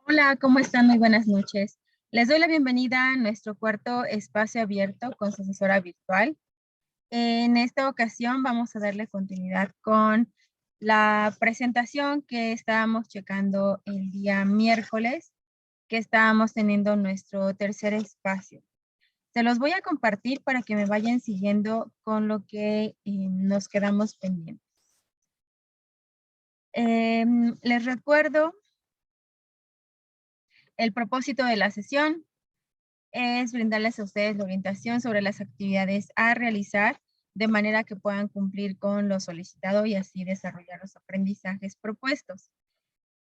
Hola, ¿cómo están? Muy buenas noches. Les doy la bienvenida a nuestro cuarto espacio abierto con su asesora virtual. En esta ocasión vamos a darle continuidad con la presentación que estábamos checando el día miércoles, que estábamos teniendo nuestro tercer espacio. Se los voy a compartir para que me vayan siguiendo con lo que nos quedamos pendientes. Les recuerdo el propósito de la sesión. Es brindarles a ustedes la orientación sobre las actividades a realizar de manera que puedan cumplir con lo solicitado y así desarrollar los aprendizajes propuestos.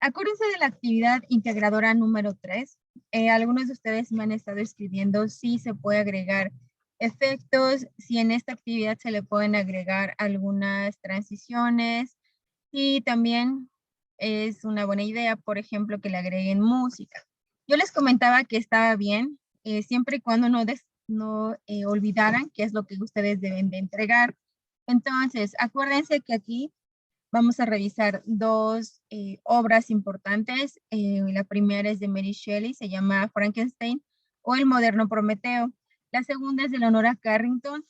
Acuérdense de la actividad integradora número 3. Algunos de ustedes me han estado escribiendo si se puede agregar efectos, si en esta actividad se le pueden agregar algunas transiciones y también es una buena idea, por ejemplo, que le agreguen música. Yo les comentaba que estaba bien, siempre y cuando no olvidaran qué es lo que ustedes deben de entregar. Entonces, acuérdense que aquí vamos a revisar dos obras importantes. La primera es de Mary Shelley, se llama Frankenstein o El moderno Prometeo. La segunda es de Leonora Carrington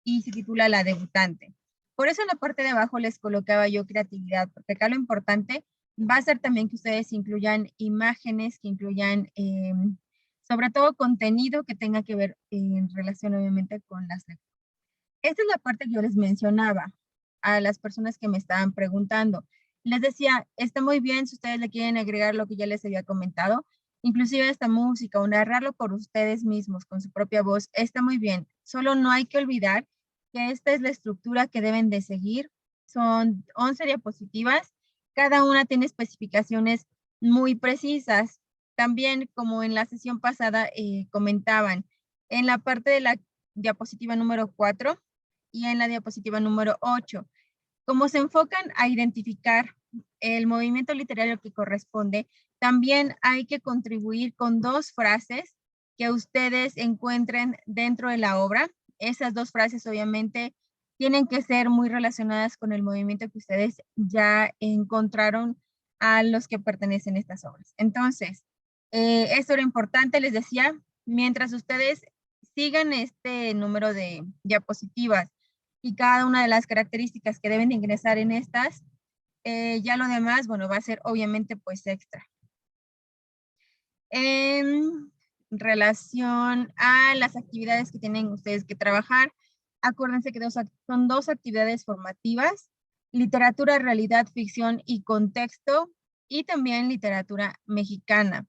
y se titula La debutante. Por eso en la parte de abajo les colocaba yo creatividad, porque acá lo importante va a ser también que ustedes incluyan imágenes, que incluyan sobre todo contenido que tenga que ver en relación obviamente con las lecturas. Esta es la parte que yo les mencionaba a las personas que me estaban preguntando. Les decía, está muy bien si ustedes le quieren agregar lo que ya les había comentado, inclusive esta música o narrarlo por ustedes mismos con su propia voz, está muy bien. Solo no hay que olvidar que esta es la estructura que deben de seguir. Son 11 diapositivas, cada una tiene especificaciones muy precisas. También, como en la sesión pasada comentaban, en la parte de la diapositiva número 4, y en la diapositiva número 8. Como se enfocan a identificar el movimiento literario que corresponde, también hay que contribuir con dos frases que ustedes encuentren dentro de la obra. Esas dos frases obviamente tienen que ser muy relacionadas con el movimiento que ustedes ya encontraron a los que pertenecen a estas obras. Entonces, esto era importante, les decía, mientras ustedes sigan este número de diapositivas y cada una de las características que deben de ingresar en estas, ya lo demás, bueno, va a ser obviamente pues extra. En relación a las actividades que tienen ustedes que trabajar, acuérdense que son dos actividades formativas, literatura, realidad, ficción y contexto, y también literatura mexicana.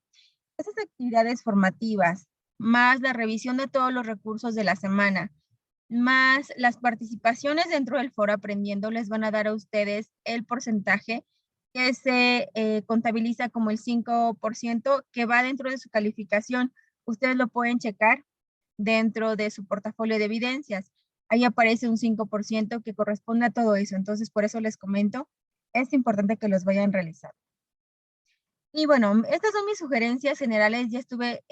Esas actividades formativas, más la revisión de todos los recursos de la semana, más las participaciones dentro del foro aprendiendo, les van a dar a ustedes el porcentaje que se contabiliza como el 5% que va dentro de su calificación. Ustedes lo pueden checar dentro de su portafolio de evidencias. Ahí aparece un 5% que corresponde a todo eso. Entonces, por eso les comento, es importante que los vayan realizando. Y bueno, estas son mis sugerencias generales. Ya estuve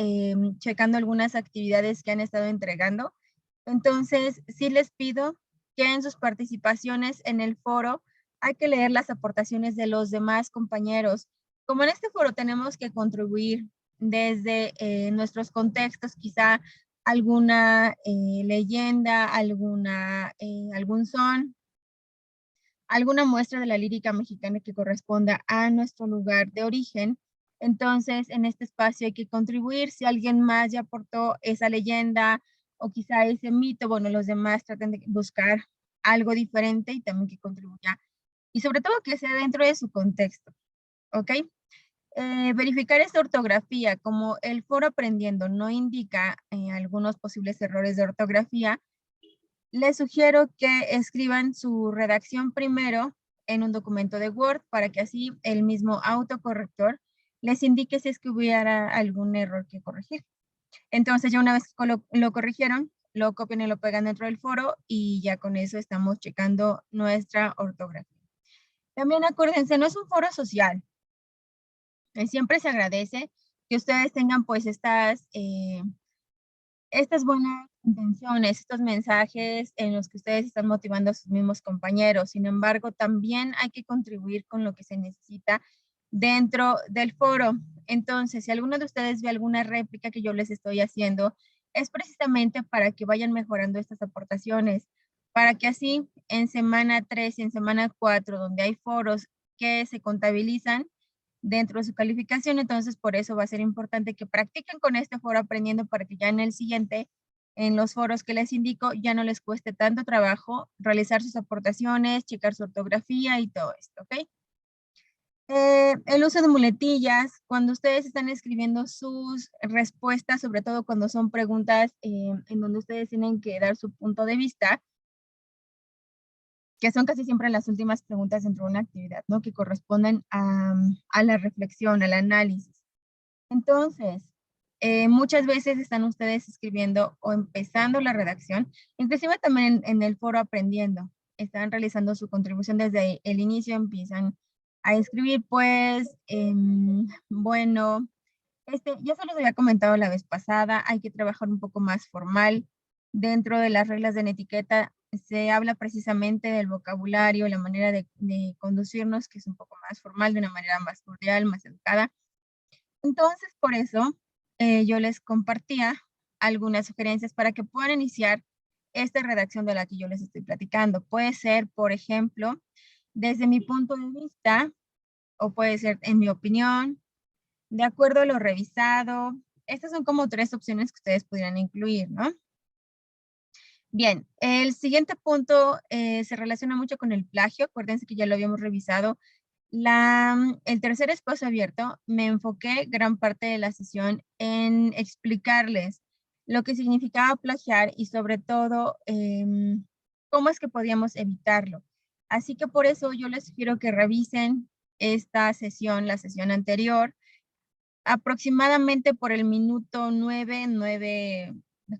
checando algunas actividades que han estado entregando. Entonces, sí les pido que en sus participaciones en el foro hay que leer las aportaciones de los demás compañeros. Como en este foro tenemos que contribuir desde nuestros contextos, quizá alguna leyenda, algún son, alguna muestra de la lírica mexicana que corresponda a nuestro lugar de origen. Entonces, en este espacio hay que contribuir. Si alguien más ya aportó esa leyenda o quizá ese mito, bueno, los demás traten de buscar algo diferente y también que contribuya. Y sobre todo que sea dentro de su contexto, ¿ok? Verificar esta ortografía, como el foro aprendiendo no indica algunos posibles errores de ortografía, les sugiero que escriban su redacción primero en un documento de Word para que así el mismo autocorrector les indique si es que hubiera algún error que corregir. Entonces ya una vez que lo corrigieron, lo copian y lo pegan dentro del foro y ya con eso estamos checando nuestra ortografía. También acuérdense, no es un foro social. Siempre se agradece que ustedes tengan pues estas buenas intenciones, estos mensajes en los que ustedes están motivando a sus mismos compañeros. Sin embargo, también hay que contribuir con lo que se necesita dentro del foro. Entonces, si alguno de ustedes ve alguna réplica que yo les estoy haciendo, es precisamente para que vayan mejorando estas aportaciones, para que así en semana 3 y en semana 4, donde hay foros que se contabilizan dentro de su calificación, entonces por eso va a ser importante que practiquen con este foro aprendiendo para que ya en el siguiente, en los foros que les indico, ya no les cueste tanto trabajo realizar sus aportaciones, checar su ortografía y todo esto, ¿ok? El uso de muletillas, cuando ustedes están escribiendo sus respuestas, sobre todo cuando son preguntas en donde ustedes tienen que dar su punto de vista, que son casi siempre las últimas preguntas dentro de una actividad, ¿no? Que corresponden a la reflexión, al análisis. Entonces, muchas veces están ustedes escribiendo o empezando la redacción, inclusive también en el foro aprendiendo. Están realizando su contribución desde el inicio, empiezan a escribir, pues, bueno, ya se los había comentado la vez pasada, hay que trabajar un poco más formal. Dentro de las reglas de la etiqueta se habla precisamente del vocabulario, la manera de conducirnos, que es un poco más formal, de una manera más cordial, más educada. Entonces, por eso, yo les compartía algunas sugerencias para que puedan iniciar esta redacción de la que yo les estoy platicando. Puede ser, por ejemplo, desde mi punto de vista, o puede ser en mi opinión, de acuerdo a lo revisado. Estas son como 3 opciones que ustedes pudieran incluir, ¿no? Bien, el siguiente punto se relaciona mucho con el plagio. Acuérdense que ya lo habíamos revisado. El tercer espacio abierto, me enfoqué gran parte de la sesión en explicarles lo que significaba plagiar y sobre todo cómo es que podíamos evitarlo. Así que por eso yo les sugiero que revisen esta sesión, la sesión anterior, aproximadamente por el minuto 9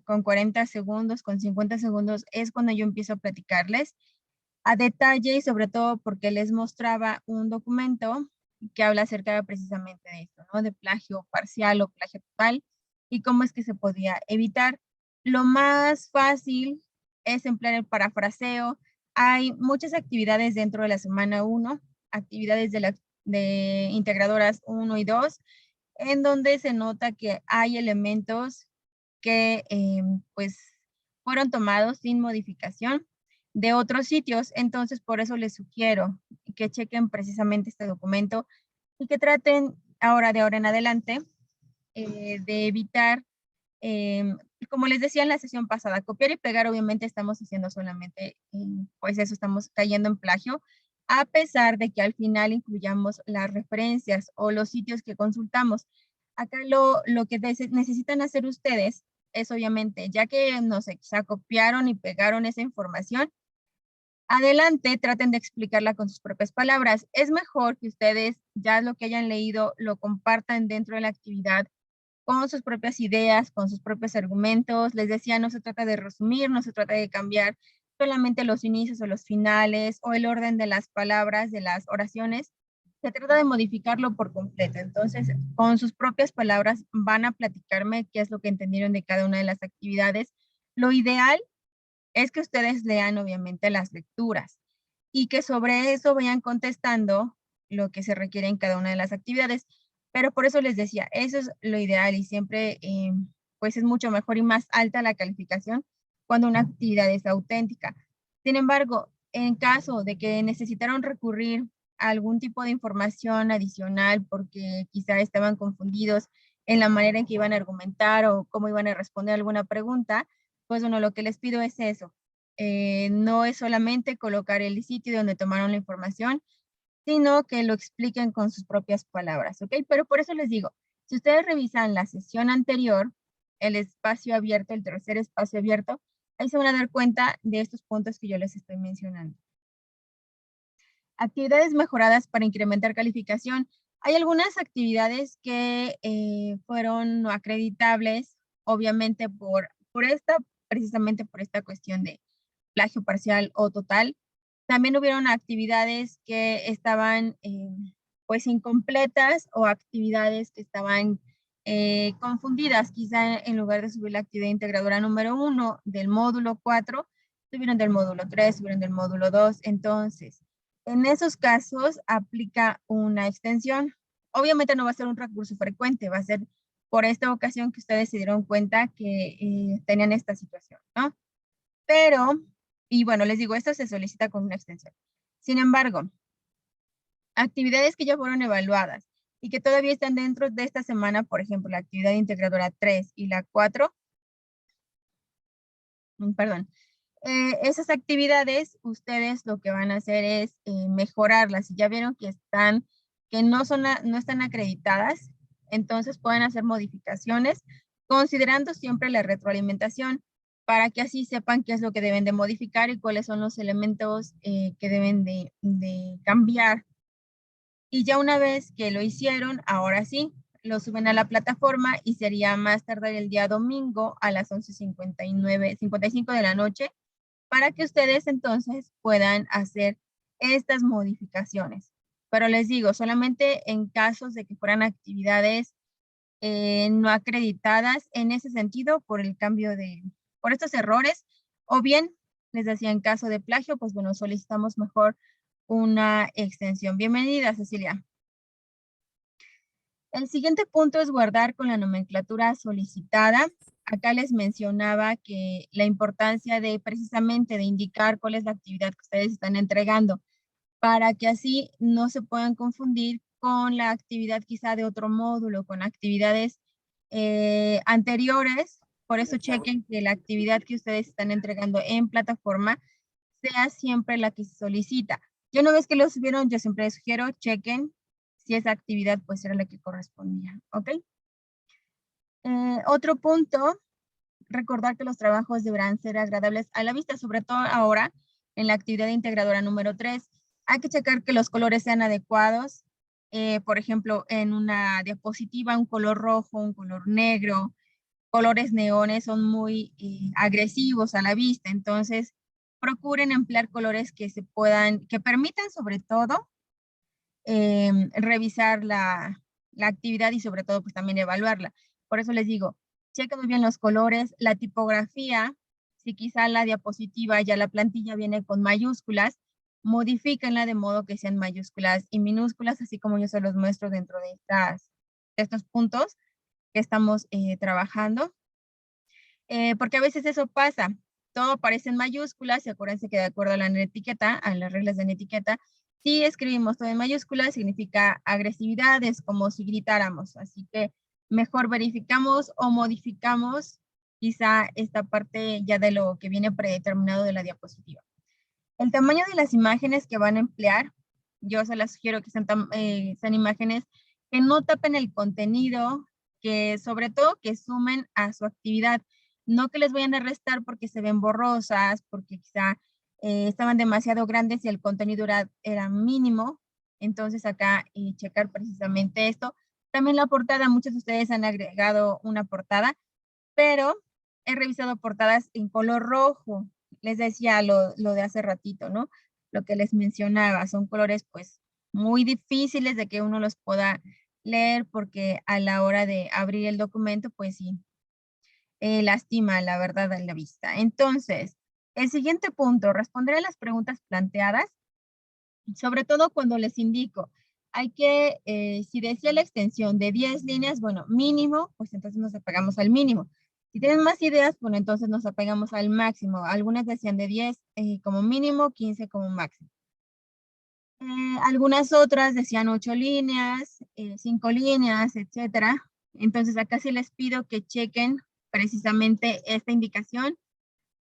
con 40 segundos, con 50 segundos, es cuando yo empiezo a platicarles a detalle y sobre todo porque les mostraba un documento que habla acerca precisamente de esto, ¿no? De plagio parcial o plagio total y cómo es que se podía evitar. Lo más fácil es emplear el parafraseo. Hay muchas actividades dentro de la semana 1, actividades de integradoras 1 y 2, en donde se nota que hay elementos que pues fueron tomados sin modificación de otros sitios. Entonces, por eso les sugiero que chequen precisamente este documento y que traten de ahora en adelante, de evitar, como les decía en la sesión pasada, copiar y pegar. Obviamente estamos haciendo solamente, pues eso, estamos cayendo en plagio, a pesar de que al final incluyamos las referencias o los sitios que consultamos. Acá lo que necesitan hacer ustedes es obviamente, ya que no sé, quizá copiaron y pegaron esa información, adelante traten de explicarla con sus propias palabras. Es mejor que ustedes ya lo que hayan leído lo compartan dentro de la actividad con sus propias ideas, con sus propios argumentos. Les decía, no se trata de resumir, no se trata de cambiar solamente los inicios o los finales o el orden de las palabras de las oraciones. Se trata de modificarlo por completo. Entonces, con sus propias palabras van a platicarme qué es lo que entendieron de cada una de las actividades. Lo ideal es que ustedes lean obviamente las lecturas y que sobre eso vayan contestando lo que se requiere en cada una de las actividades. Pero por eso les decía, eso es lo ideal y siempre pues es mucho mejor y más alta la calificación cuando una actividad es auténtica. Sin embargo, en caso de que necesitaron recurrir a algún tipo de información adicional porque quizá estaban confundidos en la manera en que iban a argumentar o cómo iban a responder alguna pregunta, pues bueno, lo que les pido es eso. No es solamente colocar el sitio donde tomaron la información, sino que lo expliquen con sus propias palabras, ¿ok? Pero por eso les digo, si ustedes revisan la sesión anterior, el espacio abierto, el tercer espacio abierto, ahí se van a dar cuenta de estos puntos que yo les estoy mencionando. Actividades mejoradas para incrementar calificación. Hay algunas actividades que fueron no acreditables, obviamente precisamente por esta cuestión de plagio parcial o total. También hubieron actividades que estaban pues incompletas o actividades que estaban confundidas. Quizá en lugar de subir la actividad integradora número 1 del módulo 4, subieron del módulo 3, subieron del módulo 2. Entonces, en esos casos aplica una extensión. obviamente no va a ser un recurso frecuente, va a ser por esta ocasión que ustedes se dieron cuenta que tenían esta situación, ¿no? Pero, y bueno, les digo, esto se solicita con una extensión. Sin embargo, actividades que ya fueron evaluadas y que todavía están dentro de esta semana, por ejemplo, la actividad integradora 3 y la 4, perdón, esas actividades, ustedes lo que van a hacer es mejorarlas. Si ya vieron que están, que no son, no están acreditadas, entonces pueden hacer modificaciones, considerando siempre la retroalimentación, para que así sepan qué es lo que deben de modificar y cuáles son los elementos que deben de cambiar. Y ya una vez que lo hicieron, ahora sí, lo suben a la plataforma y sería más tardar el día domingo a las 11:55 de la noche, para que ustedes entonces puedan hacer estas modificaciones. Pero les digo, solamente en casos de que fueran actividades no acreditadas en ese sentido por el cambio por estos errores, o bien, les decía, en caso de plagio, pues bueno, solicitamos mejor una extensión. Bienvenida, Cecilia. El siguiente punto es guardar con la nomenclatura solicitada. Acá les mencionaba que la importancia de precisamente de indicar cuál es la actividad que ustedes están entregando, para que así no se puedan confundir con la actividad quizá de otro módulo, con actividades anteriores. Por eso chequen que la actividad que ustedes están entregando en plataforma sea siempre la que se solicita. Ya una vez que lo subieron, yo siempre les sugiero, chequen si esa actividad pues era la que correspondía, ¿ok? Otro punto, recordar que los trabajos deberán ser agradables a la vista, sobre todo ahora en la actividad integradora número 3. Hay que checar que los colores sean adecuados. Por ejemplo, en una diapositiva, un color rojo, un color negro, colores neones son muy agresivos a la vista. Entonces, procuren emplear colores que que permitan sobre todo revisar la actividad y sobre todo pues también evaluarla. Por eso les digo, chequen muy bien los colores, la tipografía, si quizá la diapositiva ya la plantilla viene con mayúsculas, modifíquenla de modo que sean mayúsculas y minúsculas, así como yo se los muestro dentro de estos puntos que estamos trabajando. Porque a veces eso pasa, todo aparece en mayúsculas y acuérdense que de acuerdo a la etiqueta, a las reglas de la etiqueta, si escribimos todo en mayúsculas significa agresividad, es como si gritáramos, así que mejor verificamos o modificamos quizá esta parte ya de lo que viene predeterminado de la diapositiva. El tamaño de las imágenes que van a emplear, yo se las sugiero que sean imágenes que no tapen el contenido, que sobre todo que sumen a su actividad, no que les vayan a restar porque se ven borrosas, porque quizá estaban demasiado grandes y el contenido era mínimo. Entonces acá checar precisamente esto. También la portada, muchos de ustedes han agregado una portada, pero he revisado portadas en color rojo. Les decía lo de hace ratito, ¿no? Lo que les mencionaba, son colores pues muy difíciles de que uno los pueda leer porque a la hora de abrir el documento, pues sí, lastima la verdad a la vista. Entonces, el siguiente punto, responder a las preguntas planteadas, sobre todo cuando les indico, hay que, si decía la extensión de 10 líneas, bueno, mínimo, pues entonces nos apegamos al mínimo. Si tienen más ideas, bueno, entonces nos apegamos al máximo. Algunas decían de 10 como mínimo, 15 como máximo. Algunas otras decían 8 líneas, 5 líneas, etcétera. Entonces acá sí les pido que chequen precisamente esta indicación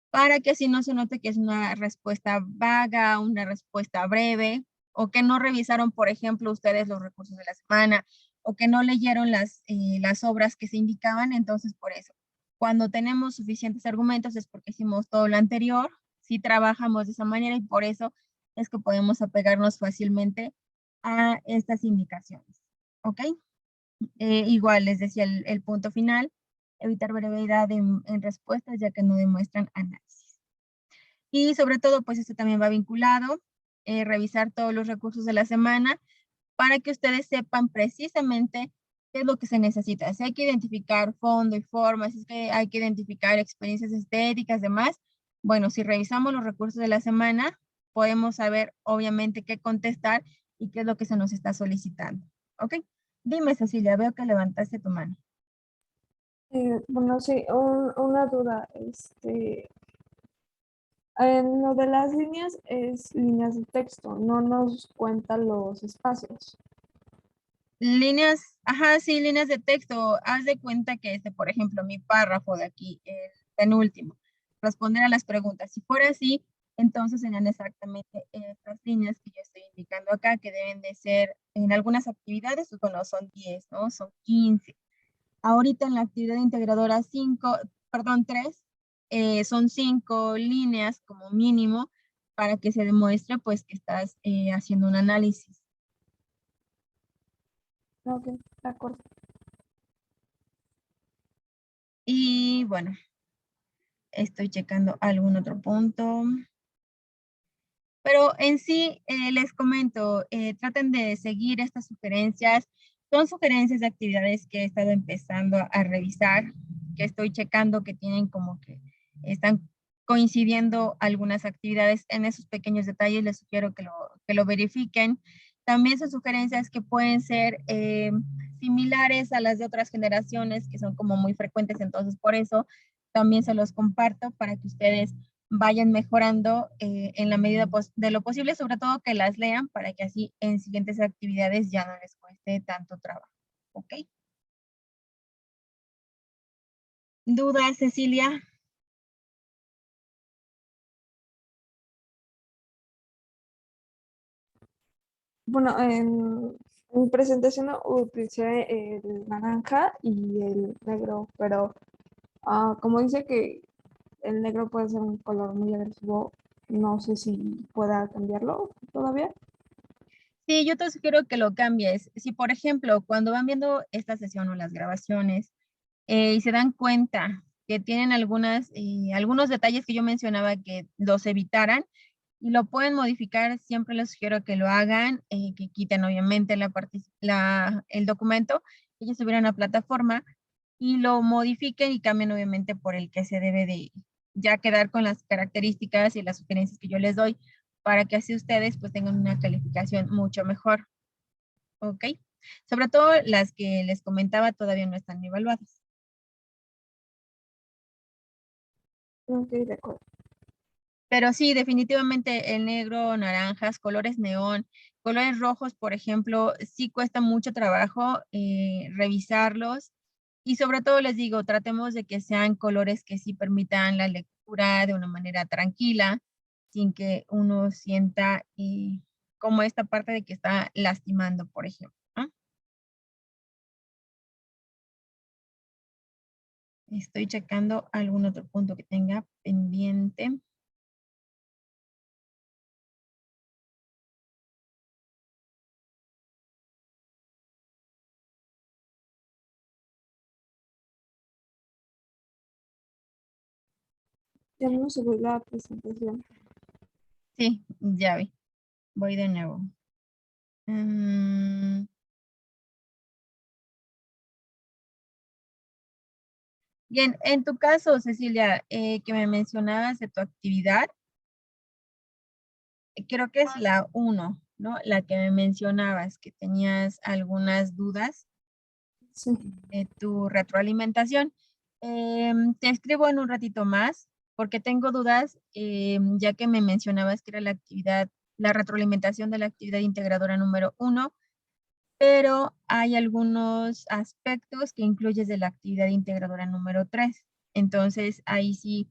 para que así no se note que es una respuesta vaga, una respuesta breve, o que no revisaron, por ejemplo, ustedes los recursos de la semana, o que no leyeron las obras que se indicaban. Entonces, por eso, cuando tenemos suficientes argumentos es porque hicimos todo lo anterior, sí trabajamos de esa manera y por eso es que podemos apegarnos fácilmente a estas indicaciones. ¿Ok? Igual les decía el punto final, evitar brevedad en respuestas ya que no demuestran análisis. Y sobre todo, pues esto también va vinculado, revisar todos los recursos de la semana para que ustedes sepan precisamente qué es lo que se necesita. Si hay que identificar fondo y forma, si es que hay que identificar experiencias estéticas, demás. Bueno, si revisamos los recursos de la semana, podemos saber obviamente qué contestar y qué es lo que se nos está solicitando. ¿Ok? Dime, Cecilia, veo que levantaste tu mano. Bueno, sí, una duda. En lo de las líneas es líneas de texto, no nos cuenta los espacios. Líneas, ajá, sí, líneas de texto. Haz de cuenta que por ejemplo, mi párrafo de aquí, el penúltimo, responder a las preguntas. Si fuera así, entonces serían exactamente estas líneas que yo estoy indicando acá, que deben de ser en algunas actividades, pues, bueno, son 10, ¿no? Son 15. Ahorita en la actividad integradora 5, perdón, 3, son 5 líneas como mínimo para que se demuestre pues que estás haciendo un análisis. Ok, de acuerdo. Y bueno, estoy checando algún otro punto. Pero en sí, les comento, traten de seguir estas sugerencias. Son sugerencias de actividades que he estado empezando a revisar, que estoy checando que tienen como que están coincidiendo algunas actividades en esos pequeños detalles. Les sugiero que lo verifiquen. También son sugerencias que pueden ser similares a las de otras generaciones, que son como muy frecuentes. Entonces, por eso también se los comparto para que ustedes vayan mejorando en la medida de lo posible, sobre todo que las lean para que así en siguientes actividades ya no les cueste tanto trabajo. ¿Ok? ¿Dudas, Cecilia? Bueno, en mi presentación utilicé el naranja y el negro, pero como dice que el negro puede ser un color muy agresivo, no sé si pueda cambiarlo todavía. Sí, yo te sugiero que lo cambies. Si, por ejemplo, cuando van viendo esta sesión o las grabaciones y se dan cuenta que tienen algunos detalles que yo mencionaba que los evitaran y lo pueden modificar, siempre les sugiero que lo hagan, que quiten obviamente el documento, que ellos subieran a la plataforma y lo modifiquen y cambien obviamente por el que se debe de ya quedar con las características y las sugerencias que yo les doy para que así ustedes pues tengan una calificación mucho mejor, ¿ok? Sobre todo las que les comentaba todavía no están evaluadas. Ok, de acuerdo. Pero sí, definitivamente el negro, naranjas, colores neón, colores rojos, por ejemplo, sí cuesta mucho trabajo revisarlos. Y sobre todo les digo, tratemos de que sean colores que sí permitan la lectura de una manera tranquila, sin que uno sienta como esta parte de que está lastimando, por ejemplo, ¿no? Estoy checando algún otro punto que tenga pendiente. Ya no subí la presentación. Sí, ya vi. Voy de nuevo. Mm, Bien, en tu caso, Cecilia, que me mencionabas de tu actividad, creo que es la uno, ¿no? La que me mencionabas, que tenías algunas dudas Sí. de tu retroalimentación. Te escribo en un ratito más porque tengo dudas, ya que me mencionabas que era la actividad, la retroalimentación de la actividad integradora número uno, pero hay algunos aspectos que incluyes de la actividad integradora número 3. Entonces, ahí sí,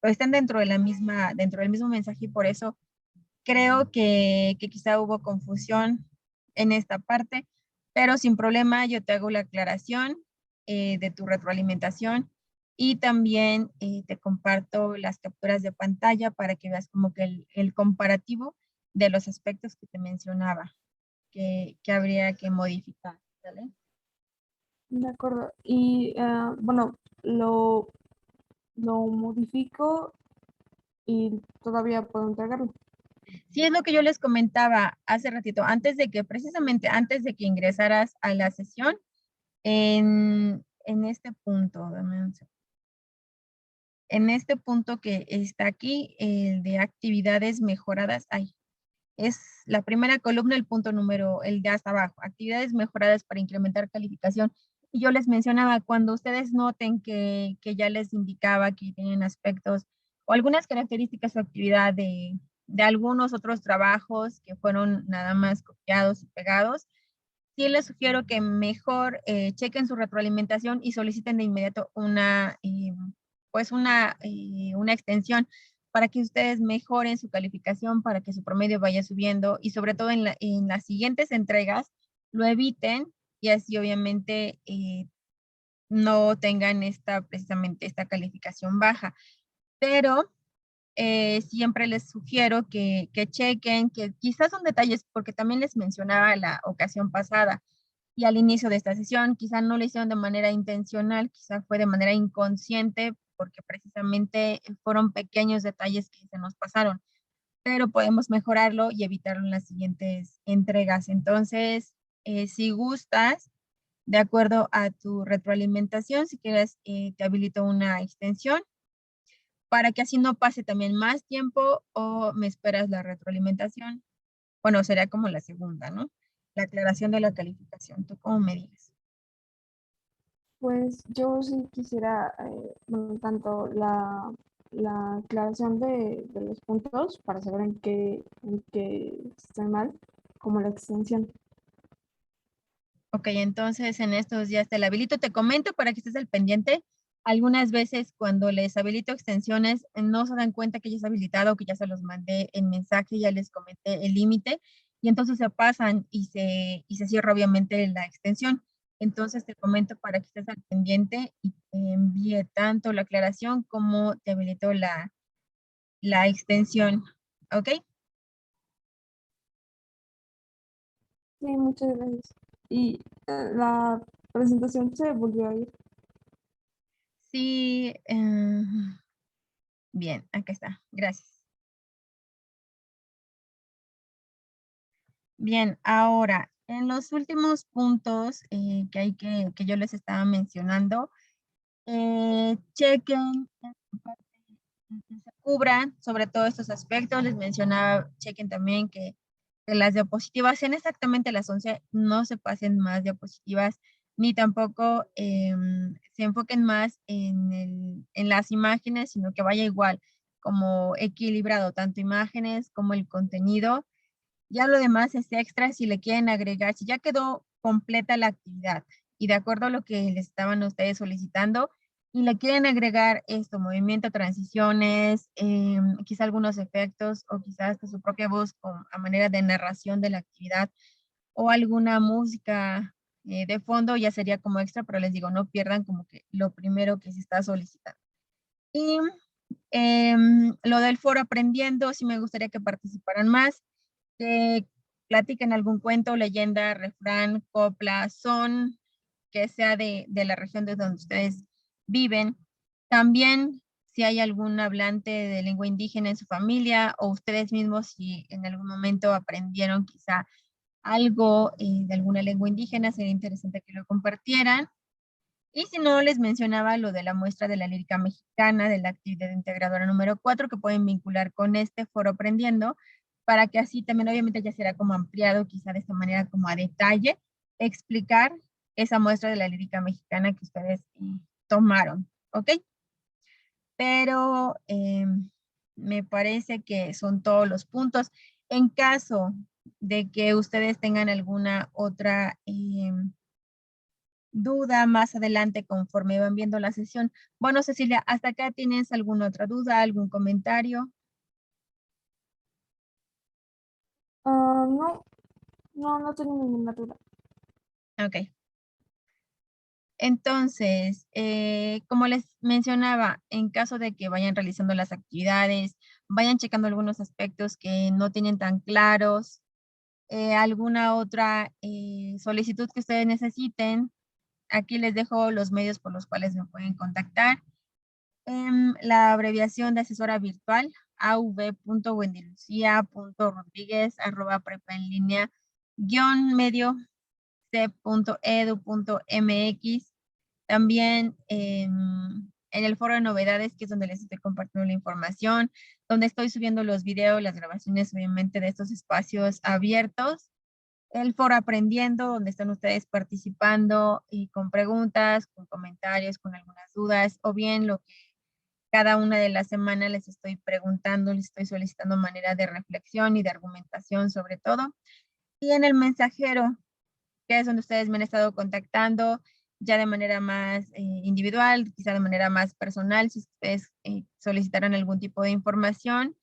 pues, están dentro del mismo mensaje y por eso creo que quizá hubo confusión en esta parte, pero sin problema yo te hago la aclaración de tu retroalimentación y también te comparto las capturas de pantalla para que veas como que el comparativo de los aspectos que te mencionaba que habría que modificar, ¿vale? De acuerdo. Y bueno, lo modifico y todavía puedo entregarlo. Sí, es lo que yo les comentaba hace ratito, precisamente antes de que ingresaras a la sesión, en este punto, en este punto que está aquí, el de actividades mejoradas, ay, Es la primera columna, el punto número, el de hasta abajo, actividades mejoradas para incrementar calificación. Y yo les mencionaba, cuando ustedes noten que ya les indicaba que tienen aspectos o algunas características o actividad de algunos otros trabajos que fueron nada más copiados y pegados, sí les sugiero que mejor chequen su retroalimentación y soliciten de inmediato pues una extensión para que ustedes mejoren su calificación, para que su promedio vaya subiendo y sobre todo en las siguientes entregas lo eviten y así obviamente no tengan precisamente esta calificación baja. Pero siempre les sugiero que chequen, que quizás son detalles, porque también les mencionaba la ocasión pasada y al inicio de esta sesión, quizás no lo hicieron de manera intencional, quizás fue de manera inconsciente, porque precisamente fueron pequeños detalles que se nos pasaron, pero podemos mejorarlo y evitarlo en las siguientes entregas. Entonces, si gustas, de acuerdo a tu retroalimentación, si quieres, te habilito una extensión para que así no pase también más tiempo o me esperas la retroalimentación. Bueno, sería como la segunda, ¿no? La aclaración de la calificación. ¿Tú cómo me dices? Pues yo sí quisiera, bueno, tanto la aclaración de los puntos para saber en qué estoy mal, como la extensión. Ok, entonces en estos días te la habilito. Te comento para que estés al pendiente. Algunas veces cuando les habilito extensiones no se dan cuenta que ya es habilitado, que ya se los mandé en mensaje, ya les comenté el límite y entonces se pasan y se cierra obviamente la extensión. Entonces te comento para que estés al pendiente y te envíe tanto la aclaración como te habilito la extensión. ¿Ok? Sí, muchas gracias. Y la presentación se volvió a ir. Sí. Bien, acá está. Gracias. Bien, ahora, en los últimos puntos que yo les estaba mencionando, chequen que se cubran sobre todos estos aspectos. Les mencionaba, chequen también que las diapositivas sean exactamente las 11, no se pasen más diapositivas, ni tampoco se enfoquen más en las imágenes, sino que vaya igual, como equilibrado, tanto imágenes como el contenido. Ya lo demás es extra si le quieren agregar, si ya quedó completa la actividad y de acuerdo a lo que les estaban ustedes solicitando y le quieren agregar esto, movimiento, transiciones, quizá algunos efectos o quizás hasta su propia voz a manera de narración de la actividad o alguna música de fondo, ya sería como extra, pero les digo, no pierdan como que lo primero que se está solicitando. Y lo del foro aprendiendo, sí me gustaría que participaran más, que platiquen algún cuento, leyenda, refrán, copla, son, que sea de la región de donde ustedes viven. También si hay algún hablante de lengua indígena en su familia o ustedes mismos si en algún momento aprendieron quizá algo de alguna lengua indígena, sería interesante que lo compartieran. Y si no, les mencionaba lo de la muestra de la lírica mexicana, de la actividad integradora número 4, que pueden vincular con este foro aprendiendo, para que así también obviamente ya será como ampliado, quizá de esta manera como a detalle, explicar esa muestra de la lírica mexicana que ustedes tomaron, ¿ok? Pero me parece que son todos los puntos. En caso de que ustedes tengan alguna otra duda más adelante conforme van viendo la sesión. Bueno, Cecilia, ¿hasta acá tienes alguna otra duda, algún comentario? No, no tengo ninguna duda. Ok. Entonces, como les mencionaba, en caso de que vayan realizando las actividades, vayan checando algunos aspectos que no tienen tan claros, alguna otra solicitud que ustedes necesiten, aquí les dejo los medios por los cuales me pueden contactar. La abreviación de asesora virtual, av.wendylucia.rodriguez@prepaenlinea medio c.edu.mx. También en el foro de novedades, que es donde les estoy compartiendo la información, donde estoy subiendo los videos, las grabaciones, obviamente, de estos espacios abiertos. El foro aprendiendo, donde están ustedes participando y con preguntas, con comentarios, con algunas dudas, o bien lo que cada una de las semanas les estoy preguntando, les estoy solicitando manera de reflexión y de argumentación sobre todo. Y en el mensajero, que es donde ustedes me han estado contactando ya de manera más individual, quizá de manera más personal, si ustedes solicitaran algún tipo de información,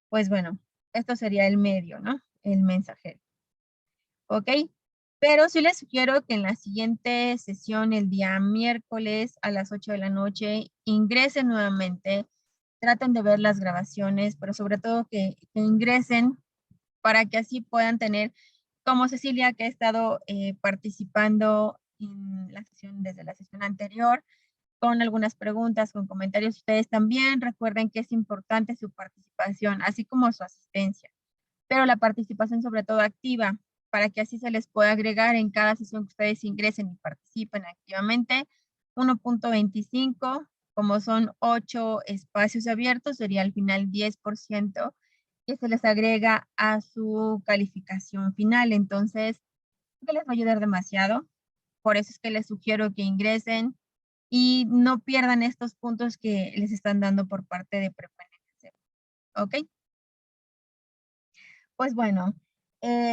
pues bueno, esto sería el medio, ¿no? El mensajero. ¿Ok? Pero sí les sugiero que en la siguiente sesión, el día miércoles a las 8 de la noche, ingresen nuevamente, traten de ver las grabaciones, pero sobre todo que ingresen para que así puedan tener, como Cecilia, que ha estado participando en la sesión desde la sesión anterior, con algunas preguntas, con comentarios. Ustedes también recuerden que es importante su participación, así como su asistencia, pero la participación sobre todo activa, para que así se les pueda agregar en cada sesión que ustedes ingresen y participen activamente 1.25, como son 8 espacios abiertos, sería al final 10% que se les agrega a su calificación final. Entonces, que les va a ayudar demasiado. Por eso es que les sugiero que ingresen y no pierdan estos puntos que les están dando por parte de Prepanencia. ¿Ok? Pues bueno,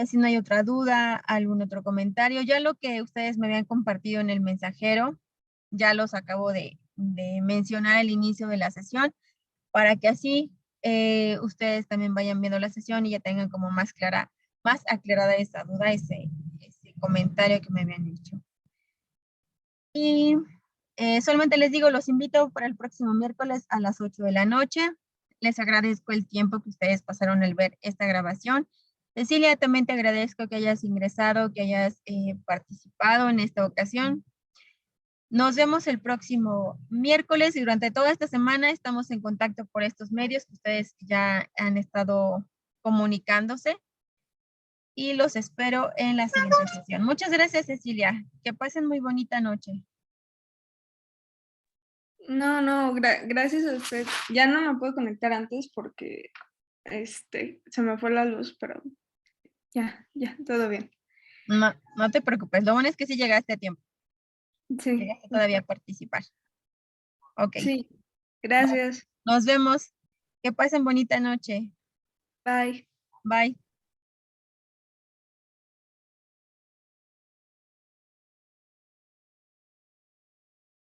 si no hay otra duda, algún otro comentario, ya lo que ustedes me habían compartido en el mensajero, ya los acabo de mencionar al inicio de la sesión, para que así ustedes también vayan viendo la sesión y ya tengan como más clara, más aclarada esa duda, ese comentario que me habían hecho. Y solamente les digo, los invito para el próximo miércoles a las 8 de la noche. Les agradezco el tiempo que ustedes pasaron al ver esta grabación. Cecilia, también te agradezco que hayas ingresado, que hayas participado en esta ocasión. Nos vemos el próximo miércoles y durante toda esta semana estamos en contacto por estos medios que ustedes ya han estado comunicándose y los espero en la siguiente sesión. Muchas gracias, Cecilia. Que pasen muy bonita noche. No, gracias a usted. Ya no me puedo conectar antes porque se me fue la luz, pero ya, todo bien. No te preocupes, lo bueno es que sí llegaste a tiempo. Sí, Llegaste todavía a participar. Ok. sí, gracias. Nos vemos. Que pasen bonita noche. Bye. Bye.